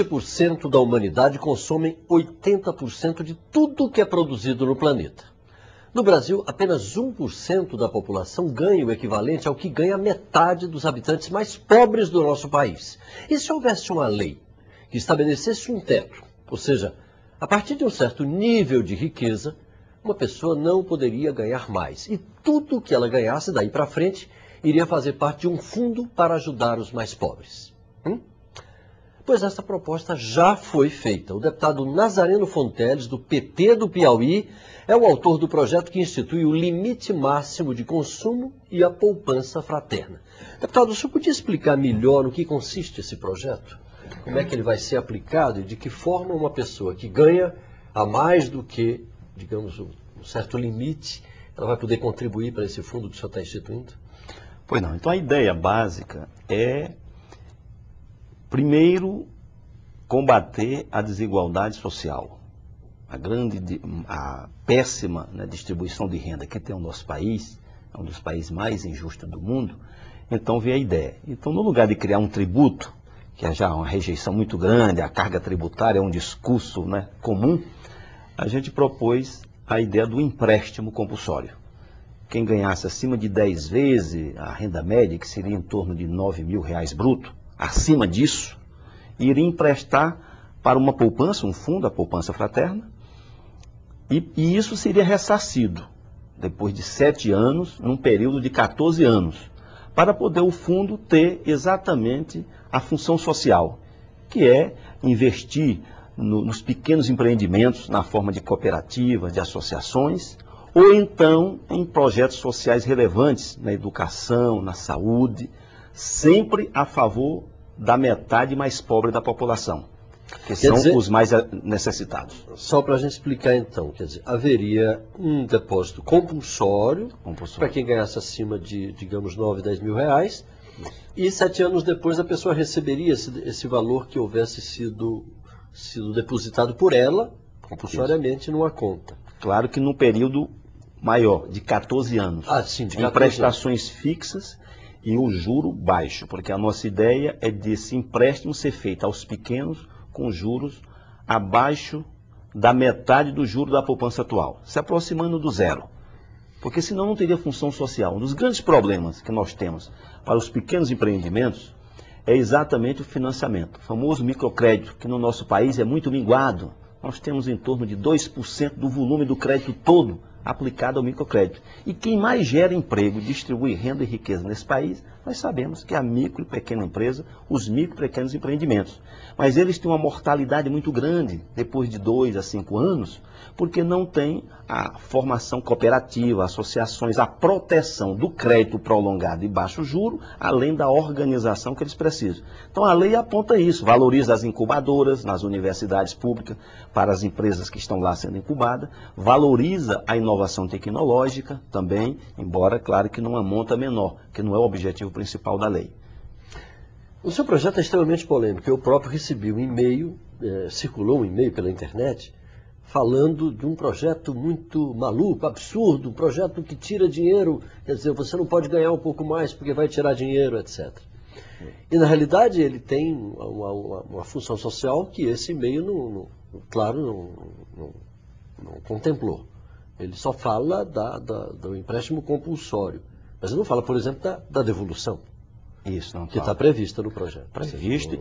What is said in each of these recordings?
20% da humanidade consomem 80% de tudo que é produzido no planeta. No Brasil, apenas 1% da população ganha o equivalente ao que ganha metade dos habitantes mais pobres do nosso país. E se houvesse uma lei que estabelecesse um teto, ou seja, a partir de um certo nível de riqueza, uma pessoa não poderia ganhar mais. E tudo que ela ganhasse daí para frente iria fazer parte de um fundo para ajudar os mais pobres. Pois essa proposta já foi feita. O deputado Nazareno Fonteles, do PT do Piauí, é o autor do projeto que institui o limite máximo de consumo e a poupança fraterna. Deputado, o senhor podia explicar melhor no que consiste esse projeto? Como é que ele vai ser aplicado e de que forma uma pessoa que ganha a mais do que, digamos, um certo limite, ela vai poder contribuir para esse fundo que o senhor está instituindo? Pois não. Então a ideia básica é, primeiro, combater a desigualdade social, a péssima, né, distribuição de renda que tem o nosso país, é um dos países mais injustos do mundo. Então veio a ideia. Então, no lugar de criar um tributo, que é já uma rejeição muito grande, a carga tributária é um discurso, né, comum, a gente propôs a ideia do empréstimo compulsório. Quem ganhasse acima de 10 vezes a renda média, que seria em torno de R$9.000 bruto, acima disso, iria emprestar para uma poupança, um fundo, a poupança fraterna, e isso seria ressarcido depois de 7 anos, num período de 14 anos, para poder o fundo ter exatamente a função social, que é investir nos pequenos empreendimentos, na forma de cooperativas, de associações, ou então em projetos sociais relevantes, na educação, na saúde, sempre a favor da metade mais pobre da população, que são os mais necessitados. Só para a gente explicar então, quer dizer, haveria um depósito compulsório para quem ganhasse acima de, digamos, 9, 10 mil reais, e 7 anos depois a pessoa receberia esse valor que houvesse sido depositado por ela, compulsoriamente, numa conta. Claro que num período maior, de 14 anos. Ah, sim, de 14 em prestações fixas e o juro baixo, porque a nossa ideia é desse empréstimo ser feito aos pequenos com juros abaixo da metade do juro da poupança atual, se aproximando do zero. Porque senão não teria função social. Um dos grandes problemas que nós temos para os pequenos empreendimentos é exatamente o financiamento, o famoso microcrédito, que no nosso país é muito minguado. Nós temos em torno de 2% do volume do crédito todo aplicado ao microcrédito. E quem mais gera emprego, distribui renda e riqueza nesse país, nós sabemos que é a micro e pequena empresa, os micro e pequenos empreendimentos. Mas eles têm uma mortalidade muito grande, depois de 2 a 5 anos, porque não tem a formação cooperativa, associações, a proteção do crédito prolongado e baixo juro, além da organização que eles precisam. Então a lei aponta isso, valoriza as incubadoras nas universidades públicas, para as empresas que estão lá sendo incubadas, valoriza a inovação tecnológica também, embora, claro, que numa monta menor, que não é o objetivo principal da lei. O seu projeto é extremamente polêmico. Eu próprio recebi um e-mail, circulou um e-mail pela internet, falando de um projeto muito maluco, absurdo, um projeto que tira dinheiro, quer dizer, você não pode ganhar um pouco mais porque vai tirar dinheiro, etc. E na realidade ele tem uma função social que esse e-mail, claro, não contemplou. Ele só fala do empréstimo compulsório, mas ele não fala, por exemplo, da devolução. Isso, não que está prevista no projeto. Previsto.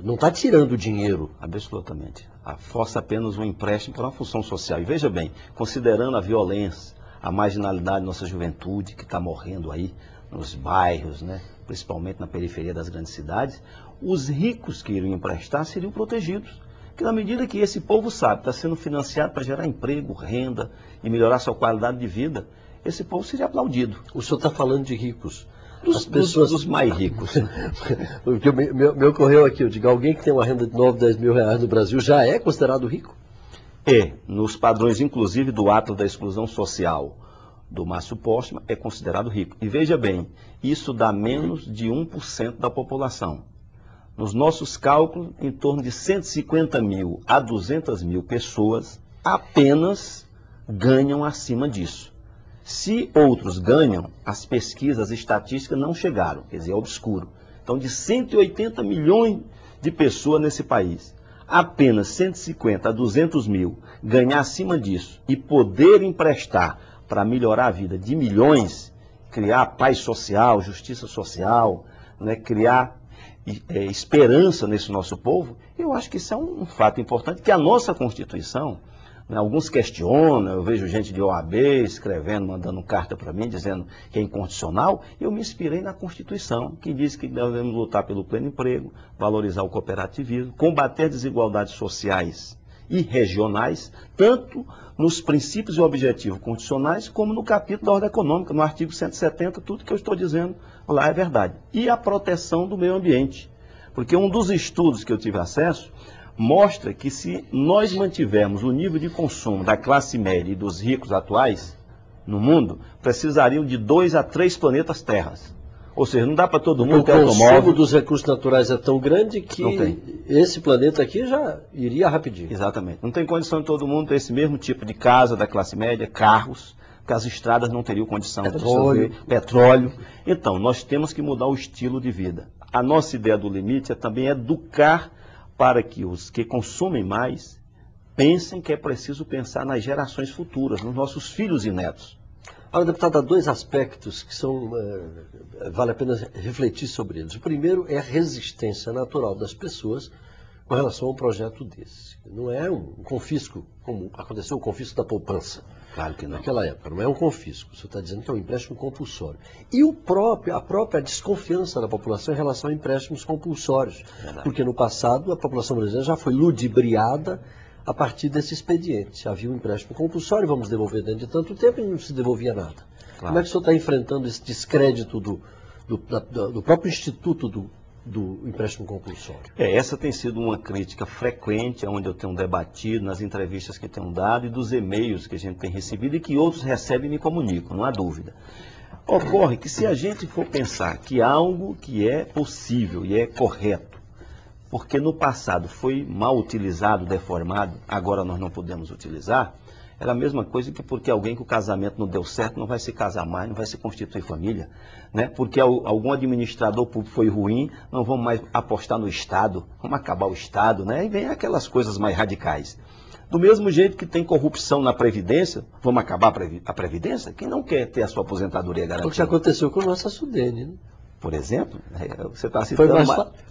Não está tirando dinheiro. Absolutamente. Força apenas um empréstimo para uma função social. E veja bem, considerando a violência, a marginalidade da nossa juventude, que está morrendo aí nos bairros, né, principalmente na periferia das grandes cidades, os ricos que iriam emprestar seriam protegidos. Porque na medida que esse povo sabe, está sendo financiado para gerar emprego, renda e melhorar sua qualidade de vida, esse povo seria aplaudido. O senhor está falando de ricos. Dos mais ricos. O que me ocorreu aqui, eu digo, alguém que tem uma renda de 9, 10 mil reais no Brasil já é considerado rico? Nos padrões, inclusive, do ato da exclusão social do Márcio Postman, é considerado rico. E veja bem, isso dá menos de 1% da população. Nos nossos cálculos, em torno de 150 mil a 200 mil pessoas apenas ganham acima disso. Se outros ganham, as pesquisas, as estatísticas não chegaram, quer dizer, é obscuro. Então, de 180 milhões de pessoas nesse país, apenas 150 a 200 mil ganhar acima disso e poder emprestar para melhorar a vida de milhões, criar paz social, justiça social, né, criar esperança nesse nosso povo, eu acho que isso é um fato importante, que a nossa Constituição, né, alguns questionam, eu vejo gente de OAB escrevendo, mandando carta para mim, dizendo que é inconstitucional. Eu me inspirei na Constituição, que diz que devemos lutar pelo pleno emprego, valorizar o cooperativismo, combater desigualdades sociais e regionais, tanto nos princípios e objetivos constitucionais, como no capítulo da ordem econômica, no artigo 170, tudo que eu estou dizendo lá é verdade. E a proteção do meio ambiente, porque um dos estudos que eu tive acesso mostra que se nós mantivermos o nível de consumo da classe média e dos ricos atuais no mundo, precisariam de 2 a 3 planetas Terras. Ou seja, não dá para todo mundo ter automóvel. O consumo dos recursos naturais é tão grande que esse planeta aqui já iria rapidinho. Exatamente. Não tem condição de todo mundo ter esse mesmo tipo de casa da classe média, carros, porque as estradas não teriam condição de absorver petróleo. Então, nós temos que mudar o estilo de vida. A nossa ideia do limite é também educar para que os que consomem mais pensem que é preciso pensar nas gerações futuras, nos nossos filhos e netos. Olha, deputado, há 2 aspectos que vale a pena refletir sobre eles. O primeiro é a resistência natural das pessoas com relação a um projeto desse. Não é um confisco, como aconteceu o confisco da poupança. Claro que não. Naquela época, não é um confisco. Você está dizendo que é um empréstimo compulsório. E a própria desconfiança da população em relação a empréstimos compulsórios. Verdade. Porque no passado a população brasileira já foi ludibriada a partir desse expediente. Havia um empréstimo compulsório, vamos devolver dentro de tanto tempo, e não se devolvia nada. Claro. Como é que o senhor está enfrentando esse descrédito do próprio instituto do empréstimo compulsório? Essa tem sido uma crítica frequente, onde eu tenho debatido, nas entrevistas que tenho dado e dos e-mails que a gente tem recebido e que outros recebem e me comunicam, não há dúvida. Ocorre que se a gente for pensar que algo que é possível e é correto, porque no passado foi mal utilizado, deformado, agora nós não podemos utilizar, era a mesma coisa que porque alguém que o casamento não deu certo não vai se casar mais, não vai se constituir família, né? Porque algum administrador público foi ruim, não vamos mais apostar no Estado, vamos acabar o Estado, né? E vem aquelas coisas mais radicais. Do mesmo jeito que tem corrupção na Previdência, vamos acabar a Previdência? Quem não quer ter a sua aposentadoria garantida? O que aconteceu com a nossa Sudene, né? Por exemplo, você está citando...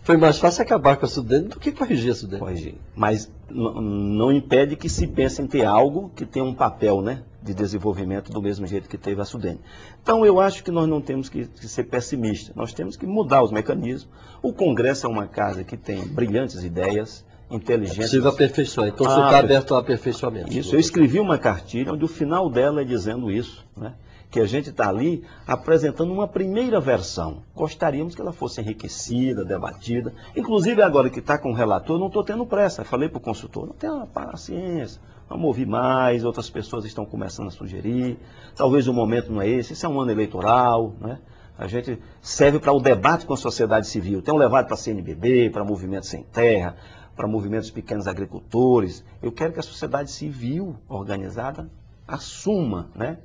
Foi mais fácil acabar com a Sudene do que corrigir a Sudene. Corrigir. Mas não impede que se pense em ter algo que tenha um papel, né, de desenvolvimento do mesmo jeito que teve a Sudene. Então, eu acho que nós não temos que ser pessimistas. Nós temos que mudar os mecanismos. O Congresso é uma casa que tem brilhantes ideias, inteligentes... É possível aperfeiçoar. Então, você está aberto ao aperfeiçoamento. Isso. Eu escrevi uma cartilha onde o final dela é dizendo isso, né? Que a gente está ali apresentando uma primeira versão. Gostaríamos que ela fosse enriquecida, debatida. Inclusive, agora que está com o relator, eu não estou tendo pressa. Eu falei para o consultor, não tenha paciência, vamos ouvir mais, outras pessoas estão começando a sugerir. Talvez o momento não é esse, é um ano eleitoral, né? A gente serve para o debate com a sociedade civil. Tem levado para a CNBB, para Movimento Sem Terra, para movimentos pequenos agricultores. Eu quero que a sociedade civil organizada assuma, né,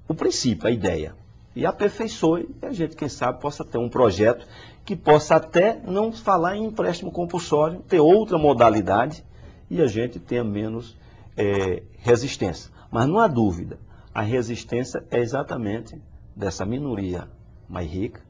o princípio, a ideia, e aperfeiçoe, e a gente, quem sabe, possa ter um projeto que possa até não falar em empréstimo compulsório, ter outra modalidade, e a gente tenha menos resistência. Mas não há dúvida, a resistência é exatamente dessa minoria mais rica,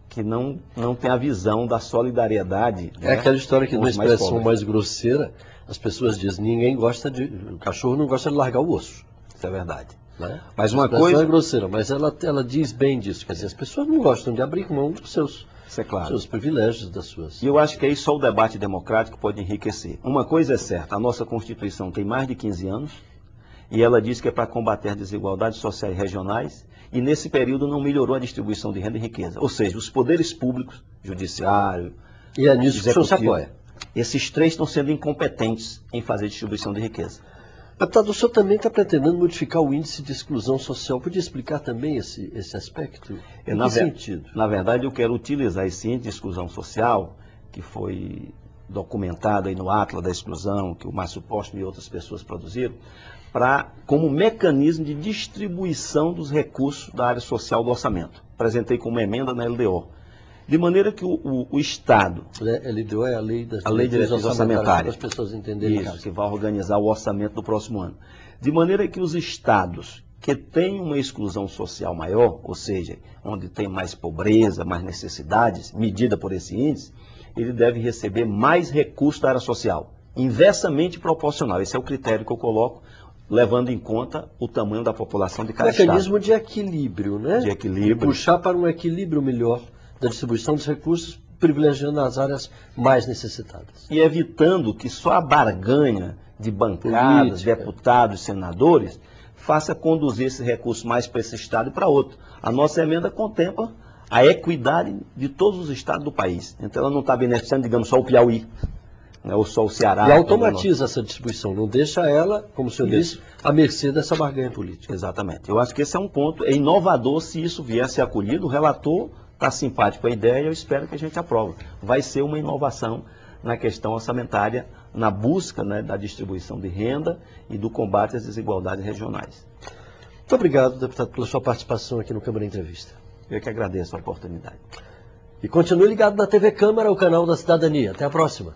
que não tem a visão da solidariedade. É, né, aquela história que, numa expressão mais grosseira, as pessoas dizem, o cachorro não gosta de largar o osso. Isso é verdade. Né? Mas uma coisa é grosseira, mas ela diz bem disso. Quer dizer, as pessoas não gostam de abrir mão dos seus privilégios, das suas... E eu acho que aí só o debate democrático pode enriquecer. Uma coisa é certa, a nossa Constituição tem mais de 15 anos, e ela diz que é para combater desigualdades sociais e regionais, e nesse período não melhorou a distribuição de renda e riqueza. Ou seja, os poderes públicos, judiciário... E é nisso que o senhor se apoia. Esses 3 estão sendo incompetentes em fazer distribuição de riqueza. Deputado, o senhor também está pretendendo modificar o índice de exclusão social. Podia explicar também esse aspecto? Em que sentido? Na verdade, eu quero utilizar esse índice de exclusão social, que foi documentado aí no Atlas da Exclusão, que o Márcio Postman e outras pessoas produziram, como mecanismo de distribuição dos recursos da área social do orçamento. Apresentei como emenda na LDO. De maneira que o Estado... LDO é a Lei das Diretrizes Orçamentárias. Para as pessoas entenderem. Isso, que vai organizar o orçamento do próximo ano. De maneira que os estados que têm uma exclusão social maior, ou seja, onde tem mais pobreza, mais necessidades, medida por esse índice, ele deve receber mais recursos da área social, inversamente proporcional. Esse é o critério que eu coloco, levando em conta o tamanho da população de cada Mecanismo estado. de equilíbrio, né? De equilíbrio. Puxar para um equilíbrio melhor da distribuição dos recursos, privilegiando as áreas mais necessitadas. E evitando que só a barganha de bancadas, política, deputados, senadores, faça conduzir esse recurso mais para esse estado e para outro. A nossa emenda contempla a equidade de todos os estados do país. Então ela não está beneficiando, digamos, só o Piauí, né, ou só o Ceará. E automatiza essa distribuição, não deixa ela, como o senhor disse, à mercê dessa barganha política. Exatamente. Eu acho que esse é um ponto, é inovador se isso viesse acolhido. O relator está simpático com a ideia, eu espero que a gente aprove. Vai ser uma inovação na questão orçamentária, na busca, né, da distribuição de renda e do combate às desigualdades regionais. Muito obrigado, deputado, pela sua participação aqui no Câmara Entrevista. Eu que agradeço a oportunidade. E continue ligado na TV Câmara, o canal da Cidadania. Até a próxima.